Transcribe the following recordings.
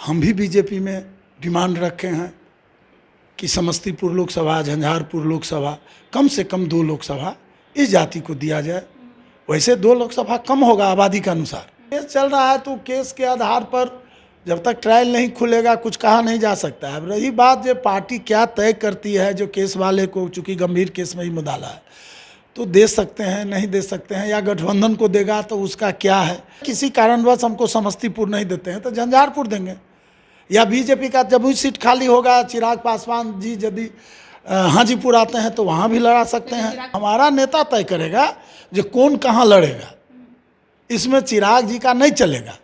हम भी बीजेपी में डिमांड रखे हैं कि समस्तीपुर लोकसभा, झंझारपुर लोकसभा, कम से कम 2 लोकसभा इस जाति को दिया जाए। वैसे 2 लोकसभा कम होगा आबादी के अनुसार। केस चल रहा है तो केस के आधार पर जब तक ट्रायल नहीं खुलेगा कुछ कहा नहीं जा सकता है। अब रही बात जो पार्टी क्या तय करती है, जो केस वाले को, चूँकि गंभीर केस में ही मुदाला है, तो दे सकते हैं, नहीं दे सकते हैं, या गठबंधन को देगा तो उसका क्या है। किसी कारणवश हमको समस्तीपुर नहीं देते हैं तो झंझारपुर देंगे, या बीजेपी का जब भी सीट खाली होगा, चिराग पासवान जी यदि हाजीपुर आते हैं तो वहाँ भी लड़ा सकते हैं। हमारा नेता तय करेगा जो कौन कहाँ लड़ेगा, इसमें चिराग जी का नहीं चलेगा,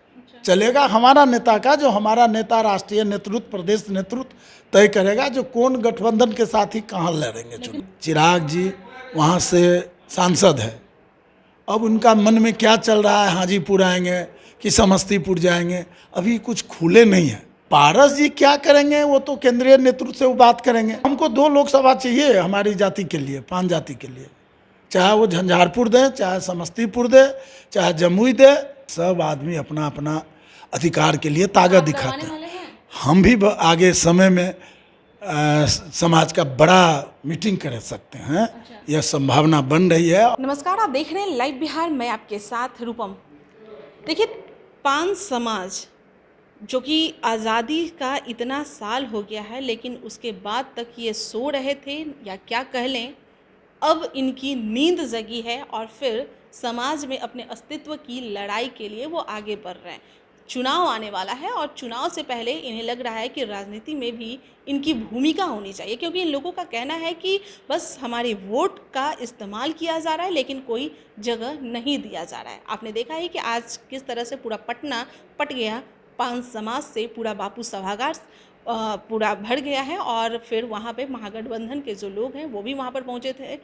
चलेगा हमारा नेता का। जो हमारा नेता राष्ट्रीय नेतृत्व, प्रदेश नेतृत्व तय करेगा जो कौन गठबंधन के साथ ही कहाँ लड़ेंगे चुनाव। चिराग जी वहाँ से सांसद है, अब उनका मन में क्या चल रहा है, हाजीपुर आएंगे कि समस्तीपुर जाएंगे, अभी कुछ खुले नहीं है। पारस जी क्या करेंगे वो तो केंद्रीय नेतृत्व से वो बात करेंगे। हमको 2 लोकसभा चाहिए हमारी जाति के लिए, 5 जाति के लिए, चाहे वो झंझारपुर दे, चाहे समस्तीपुर दे, चाहे जमुई दे, सब आदमी अपना अपना अधिकार के लिए ताकत दिखाते हैं। हम भी आगे समय में समाज का बड़ा मीटिंग कर सकते हैं, यह संभावना बन रही है। नमस्कार, आप देख रहे हैं लाइव बिहार, मैं आपके साथ रूपम। देखिए, 5 समाज जो कि आज़ादी का इतना साल हो गया है, लेकिन उसके बाद तक ये सो रहे थे या क्या कह लें, अब इनकी नींद जगी है और फिर समाज में अपने अस्तित्व की लड़ाई के लिए वो आगे बढ़ रहे हैं। चुनाव आने वाला है और चुनाव से पहले इन्हें लग रहा है कि राजनीति में भी इनकी भूमिका होनी चाहिए, क्योंकि इन लोगों का कहना है कि बस हमारे वोट का इस्तेमाल किया जा रहा है लेकिन कोई जगह नहीं दिया जा रहा है। आपने देखा है कि आज किस तरह से पूरा पटना पट गया, 5 समाज से पूरा बापू सभागार पूरा भर गया है और फिर वहाँ पे महागठबंधन के जो लोग हैं वो भी वहाँ पर पहुँचे थे,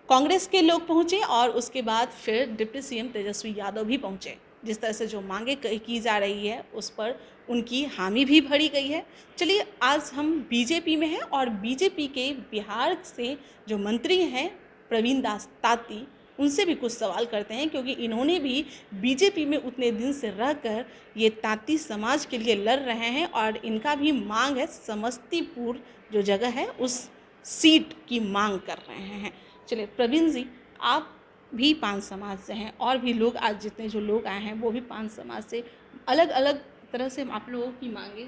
कांग्रेस के लोग पहुँचे और उसके बाद फिर डिप्टी सीएम तेजस्वी यादव भी पहुँचे। जिस तरह से जो मांगे की जा रही है उस पर उनकी हामी भी भरी गई है। चलिए, आज हम बीजेपी में हैं और बीजेपी के बिहार से जो मंत्री हैं प्रवीण दास ताती, उनसे भी कुछ सवाल करते हैं, क्योंकि इन्होंने भी बीजेपी में उतने दिन से रहकर ये ताती समाज के लिए लड़ रहे हैं और इनका भी मांग है, समस्तीपुर जो जगह है उस सीट की मांग कर रहे हैं। चलिए प्रवीण जी, आप भी 5 समाज से हैं और भी लोग, आज जितने जो लोग आए हैं वो भी 5 समाज से, अलग अलग तरह से आप लोगों की मांगे।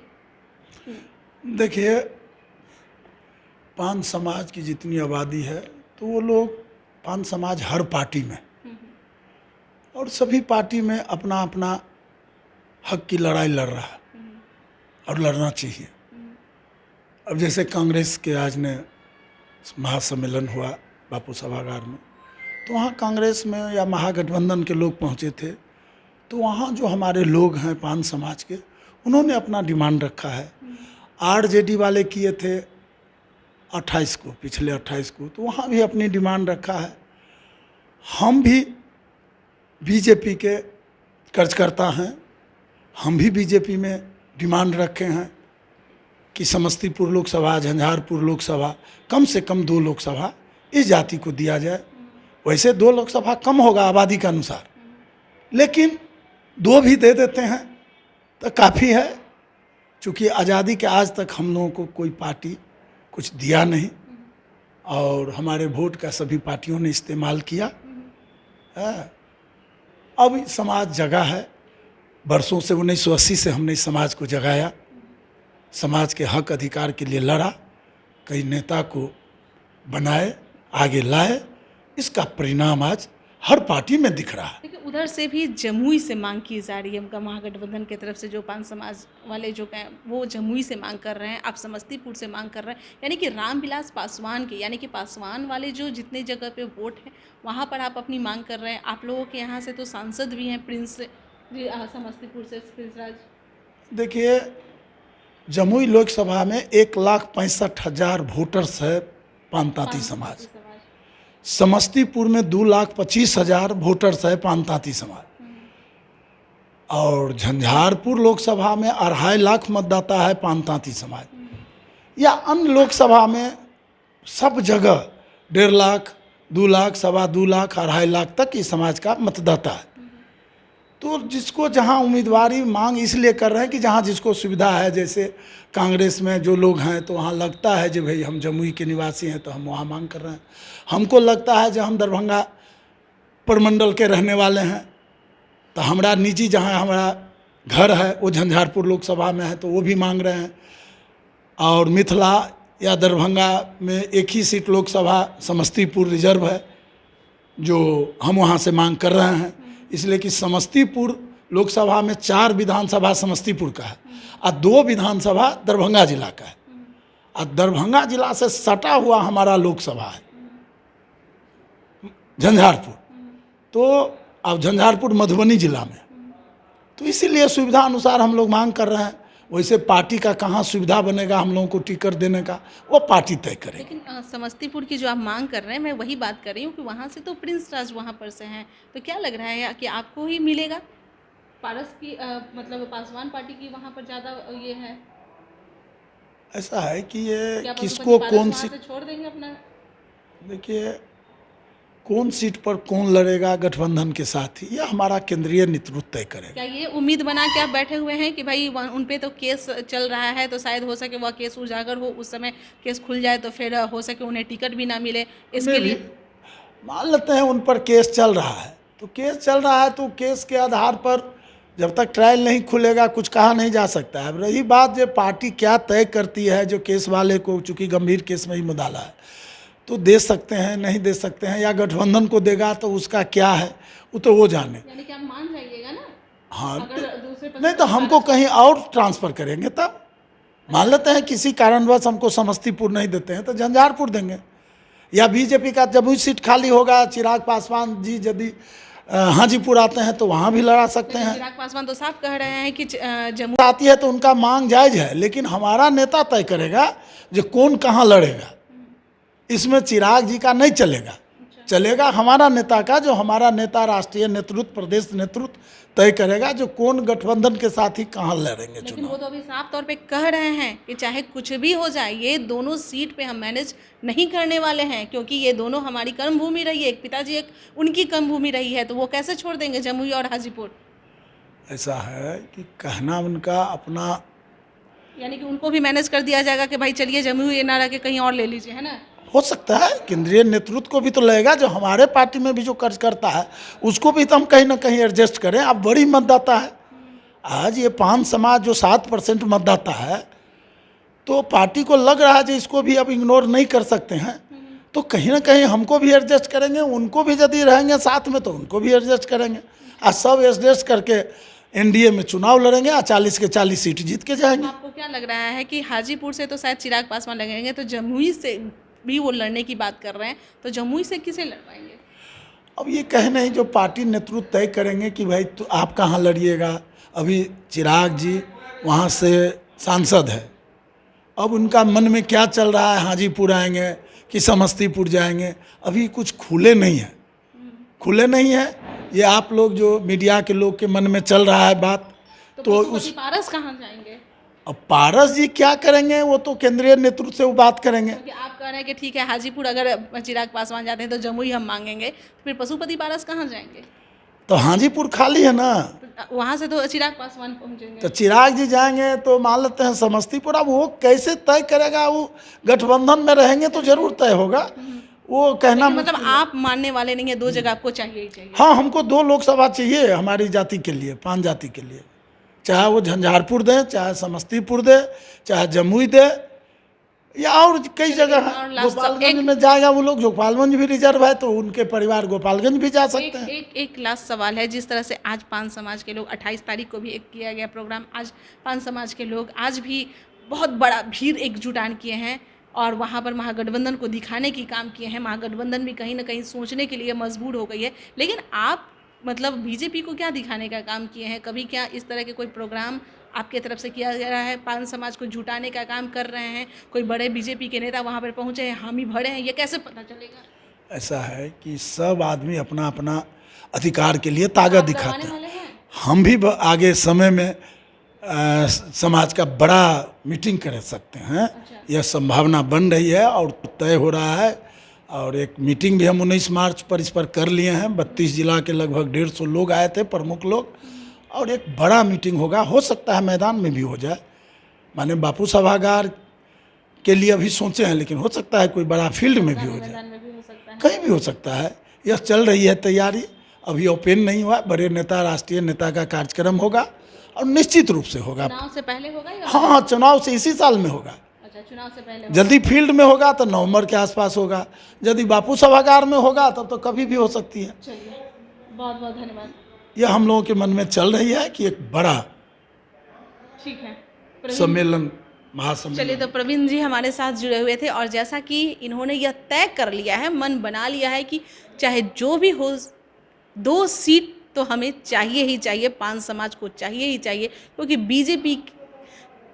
देखिए, 5 समाज की जितनी आबादी है तो वो लोग 5 समाज हर पार्टी में, और सभी पार्टी में अपना अपना हक की लड़ाई लड़ रहा है और लड़ना चाहिए। अब जैसे कांग्रेस के आज ने महासम्मेलन हुआ बापू सभागार में, तो वहाँ कांग्रेस में या महागठबंधन के लोग पहुँचे थे, तो वहाँ जो हमारे लोग हैं 5 समाज के, उन्होंने अपना डिमांड रखा है। आरजेडी वाले किए थे 28 को, पिछले 28 को, तो वहाँ भी अपनी डिमांड रखा है। हम भी बीजेपी के कार्यकर्ता हैं, हम भी बीजेपी में डिमांड रखे हैं कि समस्तीपुर लोकसभा, झंझारपुर लोकसभा, कम से कम 2 लोकसभा इस जाति को दिया जाए। वैसे 2 लोकसभा कम होगा आबादी के अनुसार, लेकिन 2 भी दे देते हैं तो काफ़ी है, चूँकि आज़ादी के आज तक हम लोगों को कोई पार्टी कुछ दिया नहीं और हमारे वोट का सभी पार्टियों ने इस्तेमाल किया है। अब समाज जगा है, बरसों से 1980 से हमने इस समाज को जगाया, समाज के हक अधिकार के लिए लड़ा, कई नेता को बनाए, आगे लाए, इसका परिणाम आज हर पार्टी में दिख रहा है। देखिए, उधर से भी जमुई से मांग की जा रही है, उनका महागठबंधन की तरफ से जो 5 समाज वाले जो हैं वो जमुई से मांग कर रहे हैं, आप समस्तीपुर से मांग कर रहे हैं, यानी कि रामविलास पासवान के, यानी कि पासवान वाले जो जितने जगह पे वोट है वहाँ पर आप अपनी मांग कर रहे हैं। आप लोगों के यहाँ से तो सांसद भी हैं, प्रिंस जी समस्तीपुर से, प्रिंस राज। देखिए, जमुई लोकसभा में 1,65,000 वोटर्स है पानताती समाज, समस्तीपुर में 2,25,000 वोटर्स है पानताती समाज, और झंझारपुर लोकसभा में 2.5 लाख मतदाता है पानताती समाज, या अन्य लोकसभा में सब जगह 1.5 लाख, 2 लाख, 2.25 लाख, 2.5 लाख तक इस समाज का मतदाता है। तो जिसको जहाँ उम्मीदवारी मांग इसलिए कर रहे हैं कि जहाँ जिसको सुविधा है, जैसे कांग्रेस में जो लोग हैं तो वहाँ लगता है जो भाई हम जमुई के निवासी हैं तो हम वहाँ मांग कर रहे हैं। हमको लगता है जो हम दरभंगा प्रमंडल के रहने वाले हैं तो हमारा निजी जहाँ हमारा घर है वो झंझारपुर लोकसभा में है तो वो भी मांग रहे हैं। और मिथिला या दरभंगा में एक ही सीट लोकसभा समस्तीपुर रिजर्व है जो हम वहाँ से मांग कर रहे हैं, इसलिए कि समस्तीपुर लोकसभा में 4 विधानसभा समस्तीपुर का है और 2 विधानसभा दरभंगा जिला का है और दरभंगा जिला से सटा हुआ हमारा लोकसभा है झंझारपुर। तो अब झंझारपुर मधुबनी जिला में, तो इसीलिए सुविधा अनुसार हम लोग मांग कर रहे हैं। वैसे पार्टी का कहाँ सुविधा बनेगा हम लोगों को टिकट देने का, वो पार्टी तय करेगी। लेकिन समस्तीपुर की जो आप मांग कर रहे हैं, मैं वही बात कर रही हूँ कि वहाँ से तो प्रिंस राज वहाँ पर से हैं, तो क्या लग रहा है कि आपको ही मिलेगा? पारस की मतलब पासवान पार्टी की वहाँ पर ज़्यादा ये है। ऐसा है कि ये क्या किसको पारस कौन वहाँ सी, से छोड़ देंगे अपना? देखिए कौन सीट पर कौन लड़ेगा गठबंधन के साथ ही यह हमारा केंद्रीय नेतृत्व तय करेगा। क्या ये उम्मीद बना के आप बैठे हुए हैं कि भाई उन पे तो केस चल रहा है तो शायद हो सके वह केस उजागर हो, उस समय केस खुल जाए तो फिर हो सके उन्हें टिकट भी ना मिले, इसके लिए मान लेते हैं उन पर केस चल रहा है तो केस चल रहा है तो केस के आधार पर जब तक ट्रायल नहीं खुलेगा कुछ कहा नहीं जा सकता है। अब रही बात जो पार्टी क्या तय करती है, जो केस वाले को चूँकि गंभीर केस में ही मुदाला है तो दे सकते हैं नहीं दे सकते हैं, या गठबंधन को देगा तो उसका क्या है वो तो वो जाने। यानी कि आप मान जाइएगा ना? हाँ अगर दूसरे नहीं तो हमको कहीं और ट्रांसफ़र करेंगे तब। मान लेते हैं किसी कारणवश हमको समस्तीपुर नहीं देते हैं तो झंझारपुर देंगे, या बीजेपी का जब सीट खाली होगा चिराग पासवान जी यदि हाजीपुर आते हैं तो वहाँ भी लड़ा सकते हैं। चिराग पासवान तो साफ कह रहे हैं कि जम्मू आती है तो उनका मांग जायज़ है, लेकिन हमारा नेता तय करेगा जो कौन कहाँ लड़ेगा। इसमें चिराग जी का नहीं चलेगा, चलेगा हमारा नेता का, जो हमारा नेता राष्ट्रीय नेतृत्व प्रदेश नेतृत्व तय करेगा जो कौन गठबंधन के साथ ही कहाँ लड़ेंगे लेकिन चुनाव। वो तो अभी साफ तौर पे कह रहे हैं कि चाहे कुछ भी हो जाए ये दोनों सीट पे हम मैनेज नहीं करने वाले हैं, क्योंकि ये दोनों हमारी कर्म भूमि रही है, एक पिताजी एक उनकी कर्म भूमि रही है, तो वो कैसे छोड़ देंगे जमुई और हाजीपुर? ऐसा है कि कहना उनका अपना, यानी कि उनको भी मैनेज कर दिया जाएगा कि भाई चलिए जमुई ना रह के कहीं और ले लीजिए, है ना? हो सकता है केंद्रीय नेतृत्व को भी तो लगेगा जो हमारे पार्टी में भी जो कर्ज करता है उसको भी तो हम कहीं ना कहीं एडजस्ट करें। अब बड़ी मतदाता है, आज ये 5 समाज जो 7% मतदाता है तो पार्टी को लग रहा है कि इसको भी अब इग्नोर नहीं कर सकते हैं, तो कहीं ना कहीं हमको भी एडजस्ट करेंगे, उनको भी यदि रहेंगे साथ में तो उनको भी एडजस्ट करेंगे और सब एडजस्ट करके एनडीए में चुनाव लड़ेंगे और 40 के 40 सीट जीत के जाएंगे। आपको क्या लग रहा है कि हाजीपुर से तो शायद चिराग पासवान लगेंगे, तो जमुई से भी वो लड़ने की बात कर रहे हैं, तो जमुई से किसे लड़वाएंगे? अब ये कहे नहीं, जो पार्टी नेतृत्व तय करेंगे कि भाई तो आप कहाँ लड़िएगा। अभी चिराग जी वहाँ से सांसद है, अब उनका मन में क्या चल रहा है, हाजीपुर आएंगे कि समस्तीपुर जाएंगे, अभी कुछ खुले नहीं है, खुले नहीं है। ये आप लोग जो मीडिया के लोग के मन में चल रहा है बात, तो उस पारस कहाँ जाएंगे? अब पारस जी क्या करेंगे वो तो केंद्रीय नेतृत्व से वो बात करेंगे। क्योंकि आप कह रहे हैं कि ठीक है हाजीपुर अगर चिराग पासवान जाते हैं तो जमुई हम मांगेंगे, तो फिर पशुपति पारस कहाँ जाएंगे? तो हाजीपुर खाली है ना, तो वहाँ से तो चिराग पासवान पहुँचेंगे। तो चिराग जी जाएंगे तो मान लेते हैं समस्तीपुर। अब वो कैसे तय करेगा, वो गठबंधन में रहेंगे तो जरूर तय होगा, वो कहना मतलब आप मानने वाले नहीं है, 2 जगह आपको चाहिए ही चाहिए। हाँ हमको 2 लोकसभा चाहिए हमारी जाति के लिए, 5 जाति के लिए, चाहे वो झंझारपुर दे, चाहे समस्तीपुर दे, चाहे जमुई दे, या और कई जगह है। गोपालगंज में जाएगा वो लोग, गोपालगंज भी रिजर्व है तो उनके परिवार गोपालगंज भी जा सकते हैं। एक लास्ट सवाल है, जिस तरह से आज 5 समाज के लोग 28 तारीख को भी एक किया गया प्रोग्राम, आज 5 समाज के लोग आज भी बहुत बड़ा भीड़ एकजुटान किए हैं और वहाँ पर महागठबंधन को दिखाने की काम किए हैं। महागठबंधन भी कहीं ना कहीं सोचने के लिए मजबूर हो गई है, लेकिन आप मतलब बीजेपी को क्या दिखाने का काम किए हैं? कभी क्या इस तरह के कोई प्रोग्राम आपके तरफ से किया जा रहा है? 5 समाज को जुटाने का काम कर रहे हैं, कोई बड़े बीजेपी के नेता वहाँ पर पहुँचे हैं, हामी भरे हैं, ये कैसे पता चलेगा? ऐसा है कि सब आदमी अपना अपना अधिकार के लिए ताकत दिखाते हैं। हम भी आगे समय में समाज का बड़ा मीटिंग कर सकते हैं, यह संभावना बन रही है और तय हो रहा है और एक मीटिंग भी हम 19 मार्च पर इस पर कर लिए हैं। 32 जिला के लगभग 150 लोग आए थे, प्रमुख लोग, और एक बड़ा मीटिंग होगा। हो सकता है मैदान में भी हो जाए, माने बापू सभागार के लिए अभी सोचे हैं, लेकिन हो सकता है कोई बड़ा फील्ड में भी हो जाए, कहीं भी हो सकता है। यह चल रही है तैयारी, अभी ओपन नहीं हुआ। बड़े नेता, राष्ट्रीय नेता का कार्यक्रम होगा और निश्चित रूप से होगा। चुनाव से पहले होगा या हाँ, चुनाव से इसी साल में होगा। अच्छा, चुनाव से पहले यदि फील्ड में होगा तो नवंबर के आसपास होगा, यदि बापू सभागार में होगा तब तो कभी भी हो सकती है। चलिए, बहुत बहुत धन्यवाद। यह हम लोगों के मन में चल रही है कि एक बड़ा ठीक है, सम्मेलन, चलिए। महासम्मेलन। तो प्रवीण जी हमारे साथ जुड़े हुए थे, और जैसा कि इन्होंने यह तय कर लिया है, मन बना लिया है कि चाहे जो भी हो, 2 सीट तो हमें चाहिए ही चाहिए, 5 समाज को चाहिए ही चाहिए, क्योंकि बीजेपी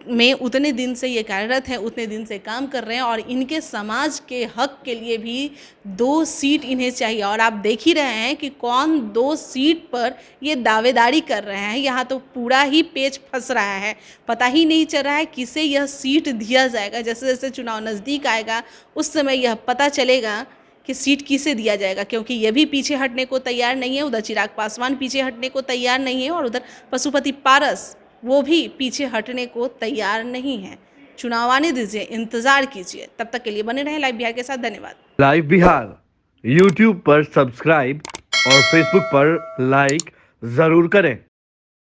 में उतने दिन से ये कार्यरत हैं, उतने दिन से काम कर रहे हैं, और इनके समाज के हक के लिए भी 2 सीट इन्हें चाहिए। और आप देख ही रहे हैं कि कौन 2 सीट पर ये दावेदारी कर रहे हैं। यहाँ तो पूरा ही पेच फंस रहा है, पता ही नहीं चल रहा है किसे यह सीट दिया जाएगा। जैसे जैसे चुनाव नज़दीक आएगा उस समय यह पता चलेगा कि सीट किसे दिया जाएगा, क्योंकि ये भी पीछे हटने को तैयार नहीं है। उधर चिराग पासवान पीछे हटने को तैयार नहीं है, और उधर पशुपति पारस वो भी पीछे हटने को तैयार नहीं है। चुनाव आने दीजिए, इंतज़ार कीजिए। तब तक के लिए बने रहें लाइव बिहार के साथ। धन्यवाद। लाइव बिहार यूट्यूब पर सब्सक्राइब और फेसबुक पर लाइक ज़रूर करें।